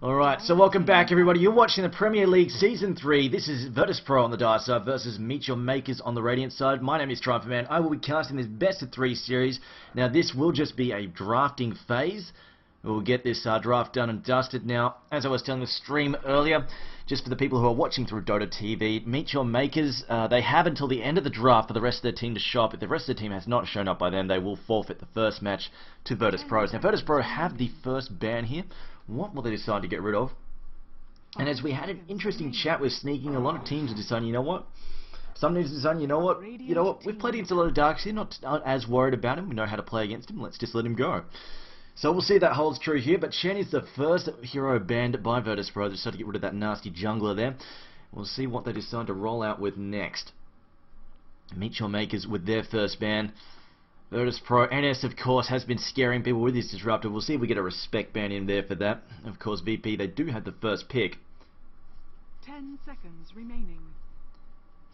Alright, so welcome back everybody. You're watching the Premier League Season 3. This is Virtus Pro on the Dire side versus Meet Your Makers on the Radiant side. My name is Triumph Man. I will be casting this best of 3 series. Now this will just be a drafting phase. We'll get this draft done and dusted. Now, as I was telling the stream earlier, just for the people who are watching through Dota TV, Meet Your Makers, they have until the end of the draft for the rest of their team to show up. If the rest of the team has not shown up by then, they will forfeit the first match to Virtus Pros. Now, Virtus Pro have the first ban here. What will they decide to get rid of? And as we had an interesting chat with Sneaking, a lot of teams are deciding, you know what? Some teams are deciding, you know what? We've played against a lot of Darks here, not as worried about him. We know how to play against him. Let's just let him go. So we'll see if that holds true here. But Shen is the first hero banned by Virtus Pro. They decided to get rid of that nasty jungler there. We'll see what they decide to roll out with next. Meet Your Makers with their first ban. Virtus Pro, NS of course has been scaring people with his disruptor. We'll see if we get a respect ban in there for that. Of course VP, they do have the first pick. 10 seconds remaining.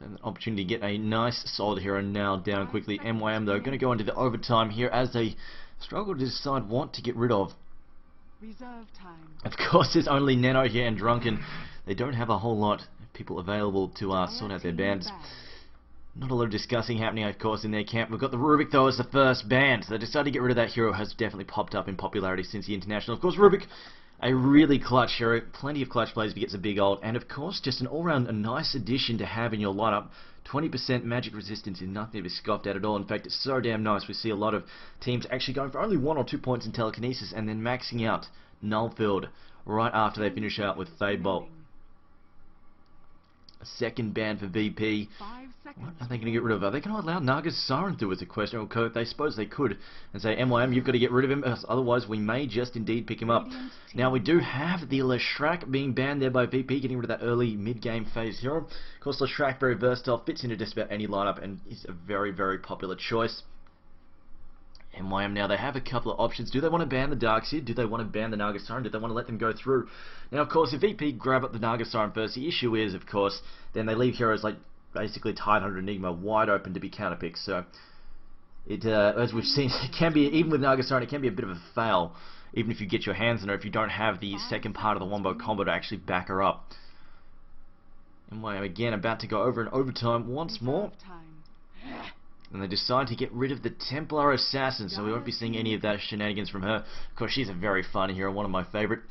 An opportunity to get a nice solid hero now down quickly. MYM though going to go into the overtime here as they struggle to decide what to get rid of. Reserve time. Of course there's only Neno here and Drunken. They don't have a whole lot of people available to sort out their bans. Not a lot of discussing happening, of course, in their camp. We've got the Rubik, though, as the first ban. So they decided to get rid of that hero. Has definitely popped up in popularity since the International. Of course, Rubik, a really clutch hero. Plenty of clutch plays if he gets a big ult. And, of course, just an all-round a nice addition to have in your lineup. 20% magic resistance is nothing to be scoffed at all. In fact, it's so damn nice. We see a lot of teams actually going for only 1 or 2 points in telekinesis and then maxing out Nullfield right after they finish out with Fade Bolt. A second ban for VP. What are they going to get rid of? Are they going to allow Naga's Siren through as a question? Or they suppose they could and say, MYM, you've got to get rid of him, otherwise we may just indeed pick him up. Now we do have the Leshrac being banned there by VP, getting rid of that early mid-game phase hero. Of course, Leshrac, very versatile, fits into just about any lineup and is a very, very popular choice. MYM now, they have a couple of options. Do they want to ban the Darks here? Do they want to ban the Naga Siren? Do they want to let them go through? Now, of course, if VP grab up the Naga Siren first, the issue is, of course, then they leave heroes like basically Tidehunter Enigma wide open to be counterpicked. So, as we've seen, it can be, even with Naga Siren, it can be a bit of a fail, even if you get your hands on her, if you don't have the second part of the Wombo combo to actually back her up. MYM again about to go over in overtime once more. And they decide to get rid of the Templar Assassin, so we won't be seeing any of that shenanigans from her. Of course, she's a very fun hero, one of my favourite.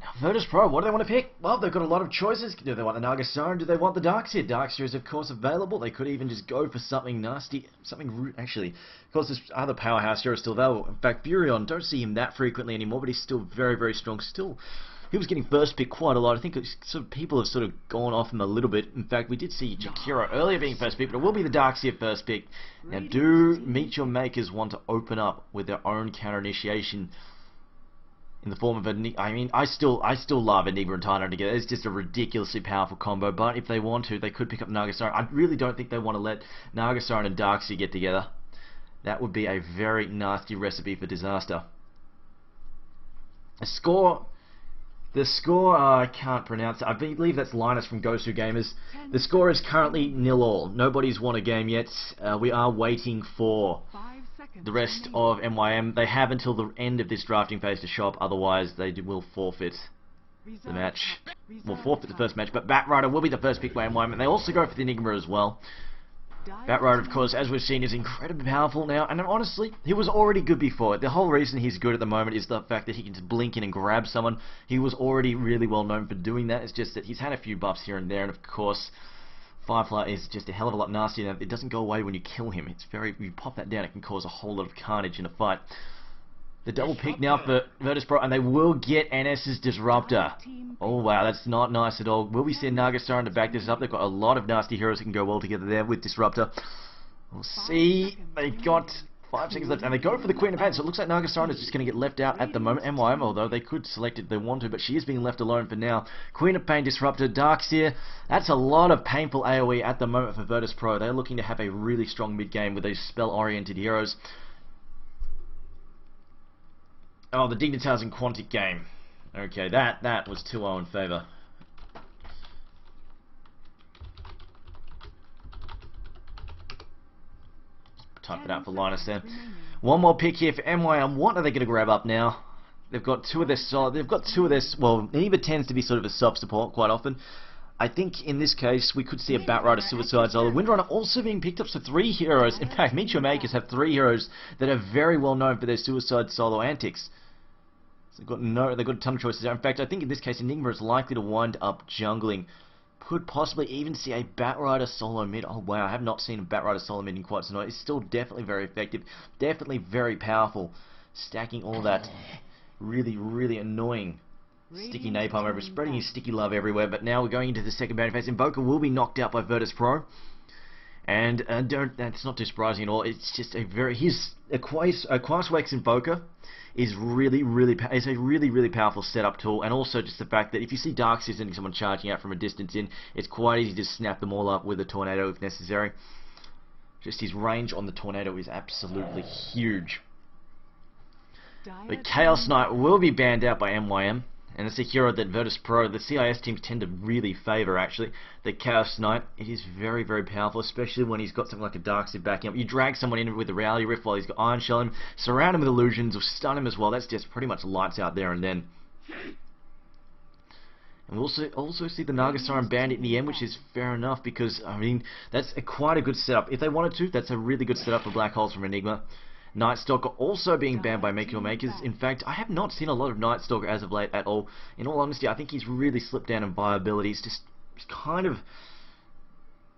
Now, Virtus Pro, what do they want to pick? Well, they've got a lot of choices. Do they want the Naga Siren? Do they want the Darkseer? Darkseer is, of course, available. They could even just go for something nasty, something rude, actually. Of course, this other powerhouse hero is still available. In fact, Furion, don't see him that frequently anymore, but he's still very, very strong. Still, he was getting first pick quite a lot. I think people have sort of gone off him a little bit. In fact, we did see Jakiro earlier being first pick, but it will be the Darkseer first pick. Now, do Meet Your Makers want to open up with their own counter initiation in the form of I mean, I still love Enigma and Tidehunter together. It's just a ridiculously powerful combo. But if they want to, they could pick up Naga Siren. I really don't think they want to let Naga Siren and Darkseer get together. That would be a very nasty recipe for disaster. The score, I can't pronounce it. I believe that's Linus from Gosu Gamers. The score is currently 0-0. Nobody's won a game yet. We are waiting for the rest of MYM. They have until the end of this drafting phase to show up. Otherwise, they will forfeit the match. Will forfeit the first match. But Batrider will be the first pick by MYM. And they also go for the Enigma as well. Batrider, of course, as we've seen, is incredibly powerful now, and honestly, he was already good before. The whole reason he's good at the moment is the fact that he can just blink in and grab someone. He was already really well known for doing that. It's just that he's had a few buffs here and there, and of course, Firefly is just a hell of a lot nastier. It doesn't go away when you kill him. It's very, you pop that down, it can cause a whole lot of carnage in a fight. The double pick now for Virtus Pro, and they will get NS's Disruptor. Oh wow, that's not nice at all. Will we see Naga Siren to back this up? They've got a lot of nasty heroes that can go well together there with Disruptor. We'll see. They've got 5 seconds left, and they go for the Queen of Pain, so it looks like Naga Siren is just going to get left out at the moment. MYM, although they could select it if they want to, but she is being left alone for now. Queen of Pain, Disruptor, Darkseer. That's a lot of painful AoE at the moment for Virtus Pro. They're looking to have a really strong mid-game with these spell-oriented heroes. Oh, the Dignitas and Quantic game. Okay, that was 2-0 in favour. Type it out for Linus then. One more pick here for MYM. What are they going to grab up now? They've got two of their solid. They've got two of their. Well, Eva tends to be sort of a sub support quite often. I think in this case we could see a Batrider Suicide Solo. Windrunner also being picked up, so 3 heroes. In fact, MYM have 3 heroes that are very well known for their Suicide Solo antics. So they've got a ton of choices there. In fact, I think in this case Enigma is likely to wind up jungling. Could possibly even see a Batrider solo mid. Oh wow, I have not seen a Batrider solo mid in quite some time. It's still definitely very effective, definitely very powerful. Stacking all that really, really annoying sticky napalm over, spreading his sticky love everywhere. But now we're going into the second bounty phase. Invoker will be knocked out by Virtus Pro, and that's not too surprising at all. It's just a very Quaswex Invoker is a really, really powerful setup tool, and also just the fact that if you see Darkseers and someone charging out from a distance in, it's quite easy to snap them all up with a tornado if necessary. Just his range on the tornado is absolutely huge. But Chaos Knight will be banned out by MYM, and it's a hero that Virtus Pro, the CIS teams tend to really favour actually. The Chaos Knight, it is very, very powerful, especially when he's got something like a Darkseid backing up. You drag someone in with the Reality Rift while he's got Iron Shell him, surround him with illusions, or stun him as well. That's just pretty much lights out there and then. And we'll also see the Naga Siren banned in the end, which is fair enough because, I mean, that's quite a good setup. If they wanted to, that's a really good setup for Black Holes from Enigma. Night Stalker also being banned by Make Your Makers. In fact, I have not seen a lot of Night Stalker as of late at all. In all honesty, I think he's really slipped down in viability. He's just kind of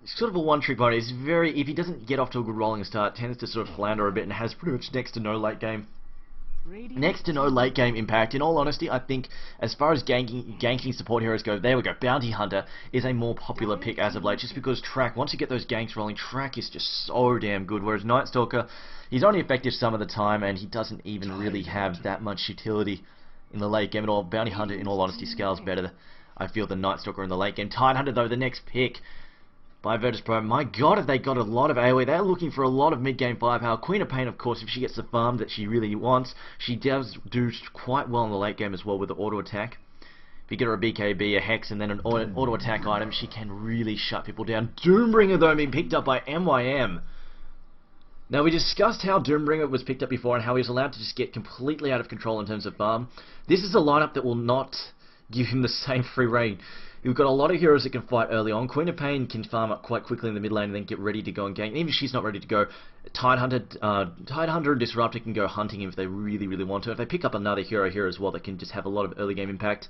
sort of a one-trick pony. He's if he doesn't get off to a good rolling start, tends to sort of flounder a bit and has pretty much next to no late game impact. In all honesty, I think as far as ganking support heroes go, there we go, Bounty Hunter is a more popular pick as of late, just because Track, once you get those ganks rolling, Track is just so damn good, whereas Night Stalker, he's only effective some of the time, and he doesn't even really have that much utility in the late game at all. Bounty Hunter, in all honesty, scales better, I feel, than Night Stalker in the late game. Tidehunter, though, the next pick by Virtus Pro. My god, have they got a lot of AoE. They're looking for a lot of mid-game firepower. Queen of Pain, of course, if she gets the farm that she really wants, she does do quite well in the late game as well with the auto attack. If you get her a BKB, a Hex, and then an auto attack item, she can really shut people down. Doombringer, though, being picked up by MYM. Now, we discussed how Doombringer was picked up before and how he was allowed to just get completely out of control in terms of farm. This is a lineup that will not give him the same free reign. You've got a lot of heroes that can fight early on. Queen of Pain can farm up quite quickly in the mid lane and then get ready to go and gank. Even if she's not ready to go, Tidehunter and Disruptor can go hunting if they really, really want to. If they pick up another hero here as well that can just have a lot of early game impact,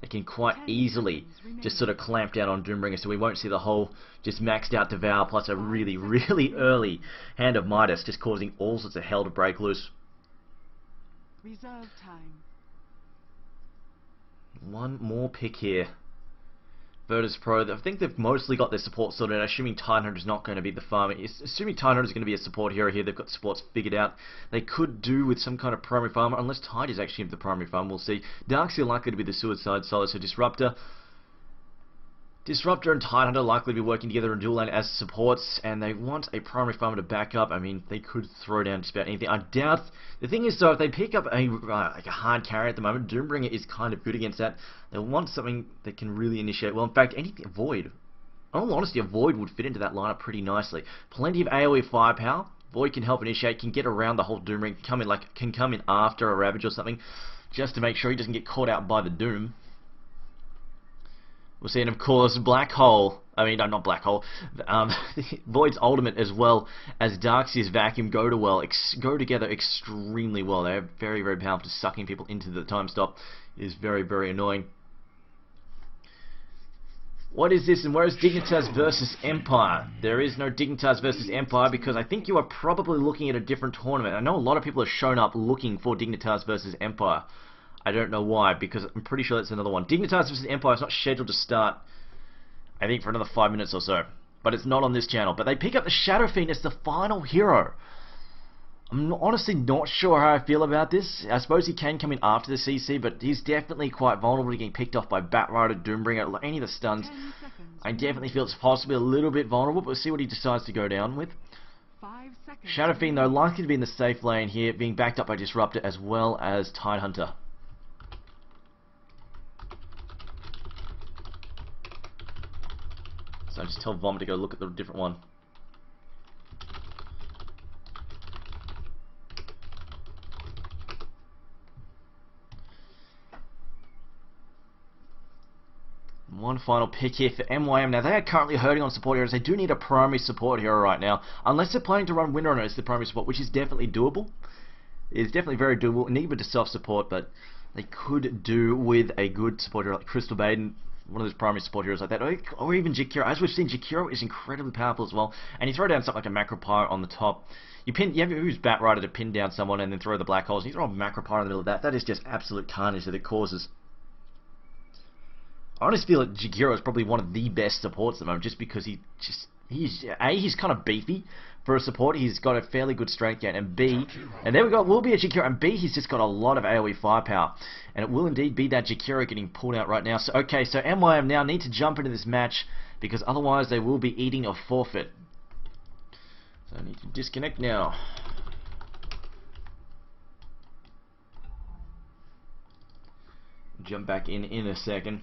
they can quite easily just sort of clamp down on Doombringer, so we won't see the whole just maxed out Devour plus a really, really early Hand of Midas just causing all sorts of hell to break loose. Reserve time. One more pick here. Virtus Pro, I think they've mostly got their support sorted out, assuming Tidehunter is not going to be the farmer. Assuming Tidehunter is going to be a support hero here, they've got supports figured out. They could do with some kind of primary farmer, unless Tide is actually the primary farmer, we'll see. Darkseer likely to be the Suicide Solo, so Disruptor and Tidehunter likely to be working together in dual lane as supports, and they want a primary farmer to back up. I mean, they could throw down just about anything. I doubt. The thing is, though, if they pick up like a hard carry at the moment, Doombringer is kind of good against that. They want something that can really initiate. Well, in fact, anything. Void. In all honesty, a Void would fit into that lineup pretty nicely. Plenty of AoE firepower. Void can help initiate, can get around the whole Doombringer, can come in after a Ravage or something, just to make sure he doesn't get caught out by the Doom. We'll see, and of course, Black Hole, not Black Hole, Void's ultimate as well as Darkseer's Vacuum go together extremely well. They're very, very powerful. Sucking people into the time stop is very, very annoying. What is this, and where is Dignitas versus Empire? There is no Dignitas versus Empire because I think you are probably looking at a different tournament. I know a lot of people have shown up looking for Dignitas versus Empire. I don't know why, because I'm pretty sure that's another one. Dignitas vs. Empire is not scheduled to start, I think, for another 5 minutes or so. But it's not on this channel. But they pick up the Shadow Fiend as the final hero. I'm honestly not sure how I feel about this. I suppose he can come in after the CC, but he's definitely quite vulnerable to getting picked off by Batrider, Doombringer, any of the stuns. I definitely feel it's possibly a little bit vulnerable, but we'll see what he decides to go down with. Shadow Fiend, though, likely to be in the safe lane here, being backed up by Disruptor as well as Tidehunter. So I just tell Vomit to go look at the different one. one final pick here for MYM. Now, they are currently hurting on support heroes. They do need a primary support hero right now. Unless they're planning to run Winter on it as the primary support, which is definitely doable. It's definitely very doable. Need a bit of self-support, but they could do with a good support hero like Crystal Maiden, one of those primary support heroes like that, or even Jakiro. As we've seen, Jakiro is incredibly powerful as well. And you throw down something like a Macro Pyre on the top. You have use Batrider to pin down someone and then throw the black holes. And you throw a Macro Pyre in the middle of that. That is just absolute carnage that it causes. I honestly feel like Jakiro is probably one of the best supports at the moment, just because he's kind of beefy for a support. He's got a fairly good strength gain, and B, and there we go, will be a Jakiro, and B, he's just got a lot of AoE firepower, and it will indeed be that Jakiro getting pulled out right now. So okay, so MYM now need to jump into this match, because otherwise they will be eating a forfeit. So I need to disconnect now. Jump back in a second.